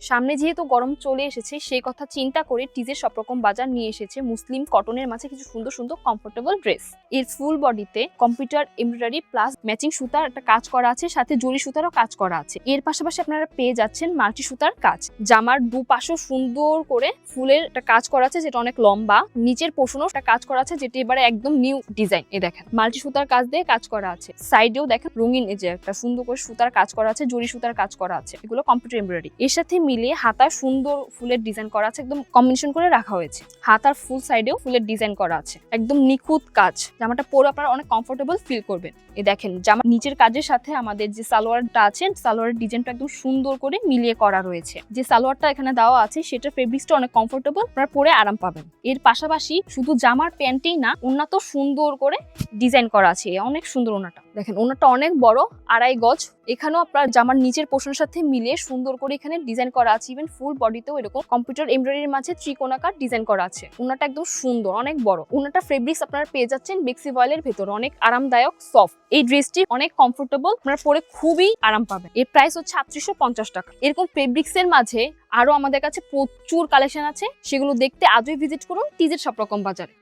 সামনে যেহেতু গরম চলে এসেছে সেই কথা চিন্তা করে টিজের সব রকম বাজার নিয়ে এসেছে মুসলিম কটনের মাঝে কিছু সুন্দর সুন্দর কমফোর্টেবল ড্রেস। এর ফুল বডিতে কম্পিউটার এমব্রয়ডারি প্লাস ম্যাচিং সুতার একটা কাজ করা আছে, সাথে জরি সুতারও কাজ করা আছে। এর পাশাপাশি আপনারা পেয়ে যাচ্ছেন মাল্টি সুতার কাজ। জামার দুপাশও সুন্দর করে ফুলের একটা কাজ করা আছে যেটা অনেক লম্বা, নিচের পোর্শনও একটা কাজ করা আছে যেটা এবারে একদম নিউ ডিজাইন। এ দেখেন মাল্টি সুতার কাজ দিয়ে কাজ করা আছে। সাইডেও দেখেন রঙিন এই যে একটা সুন্দর করে সুতার কাজ করা আছে, জরি সুতার কাজ করা আছে, এগুলো কম্পিউটার এমব্রয়ডারি। এর সাথে মিলিয়ে হাতা সুন্দর ফুলের ডিজাইন করা আছে, একদম কম্বিনেশন করে রাখা হয়েছে। হাতার ফুল সাইডেও ফুলের ডিজাইন করা আছে, একদম নিখুঁত কাজ। জামাটা পরে আপনারা অনেক কমফোর্টেবল ফিল করবেন। এই দেখেন জামা নিচের কাজের সাথে আমাদের যে সালোয়ারটা আছে সালোয়ারের ডিজাইনটা একদম সুন্দর করে মিলিয়ে করা রয়েছে। যে সালোয়ারটা এখানে দেওয়া আছে সেটা ফেব্রিক্সটা অনেক কমফোর্টেবল, আপনারা পরে আরাম পাবেন। এর পাশাপাশি শুধু জামার প্যান্টেই না, ওড়না তো সুন্দর করে ডিজাইন করা আছে, অনেক সুন্দর ওড়নাটা। দেখেন ওড়নাটা অনেক বড়, 2.5 গজ। এখানেও আপনার জামার নিচের পোর্শনের সাথে মিলিয়ে সুন্দর করে এখানে ডিজাইন করা আছে। ইভেন ফুল বডিতেও এরকম কম্পিউটার এমব্রয়ডারির মাঝে ত্রিকোণাকার ডিজাইন করা আছে। ওড়নাটা একদম সুন্দর, অনেক বড়। ওড়নাটা ফেব্রিক্স আপনারা পেয়ে যাচ্ছেন বেক্সি ভয়েলের ভেতর, অনেক আরামদায়ক, সফট। এই ড্রেসটি অনেক কমফোর্টেবল, আপনারা পরে খুবই আরাম পাবেন। এর প্রাইস হচ্ছে 3850 টাকা। এরকম ফেব্রিক্সের মাঝে আরো আমাদের কাছে প্রচুর কালেকশন আছে, সেগুলো দেখতে আজই ভিজিট করুন টিজের সব রকম বাজারে।